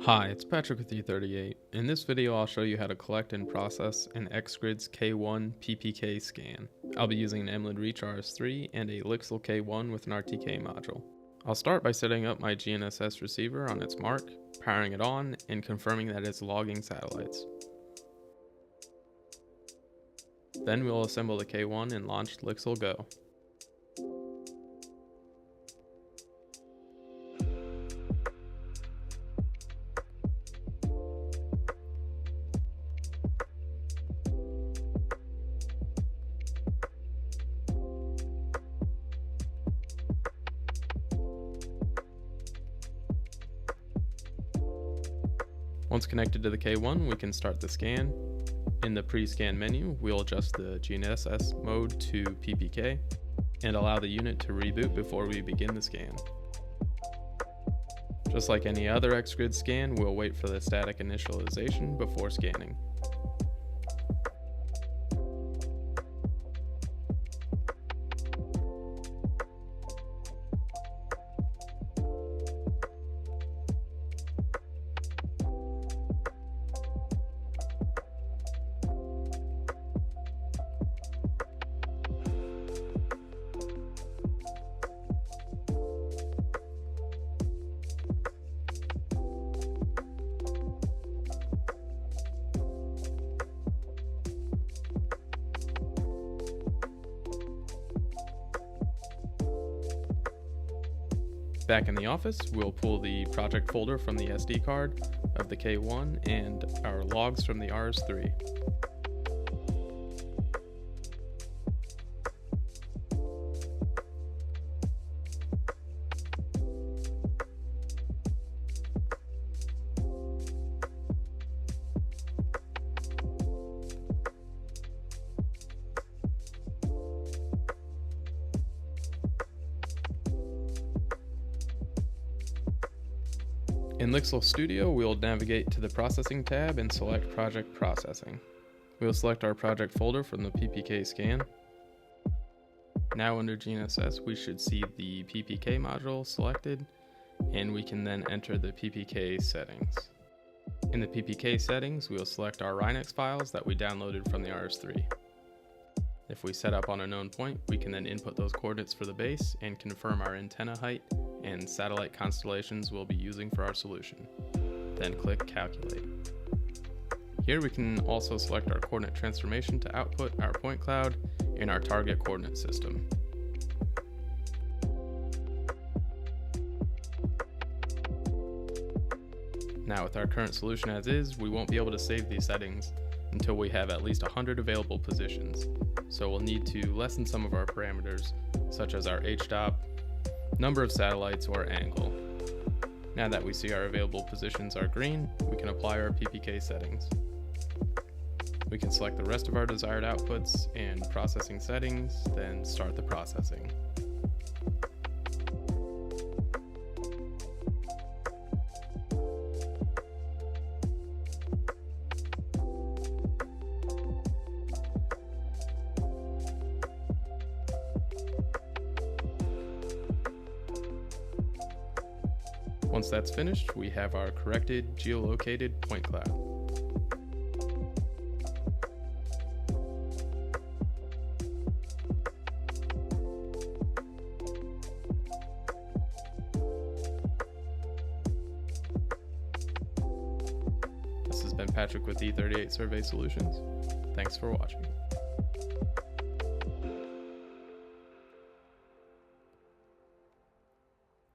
Hi, it's Patrick with E38. In this video I'll show you how to collect and process an XGRIDS K1 PPK scan. I'll be using an Emlid Reach RS3 and a Lixel K1 with an RTK module. I'll start by setting up my GNSS receiver on its mark, powering it on, and confirming that it's logging satellites. Then we'll assemble the K1 and launch Lixel Go. Once connected to the K1, we can start the scan. In the pre-scan menu, we'll adjust the GNSS mode to PPK and allow the unit to reboot before we begin the scan. Just like any other XGRIDS scan, we'll wait for the static initialization before scanning. Back in the office, we'll pull the project folder from the SD card of the K1 and our logs from the RS3. In Lixel Studio, we'll navigate to the Processing tab and select Project Processing. We'll select our project folder from the PPK scan. Now under GNSS, we should see the PPK module selected, and we can then enter the PPK settings. In the PPK settings, we'll select our Rhinex files that we downloaded from the RS3. If we set up on a known point, we can then input those coordinates for the base and confirm our antenna height and satellite constellations we'll be using for our solution. Then click Calculate. Here we can also select our coordinate transformation to output our point cloud in our target coordinate system. Now with our current solution as is, we won't be able to save these settings until we have at least 100 available positions. So we'll need to lessen some of our parameters, such as our HDOP, number of satellites, or angle. Now that we see our available positions are green, we can apply our PPK settings. We can select the rest of our desired outputs and processing settings, then start the processing. Once that's finished, we have our corrected geolocated point cloud. This has been Patrick with E38 Survey Solutions. Thanks for watching.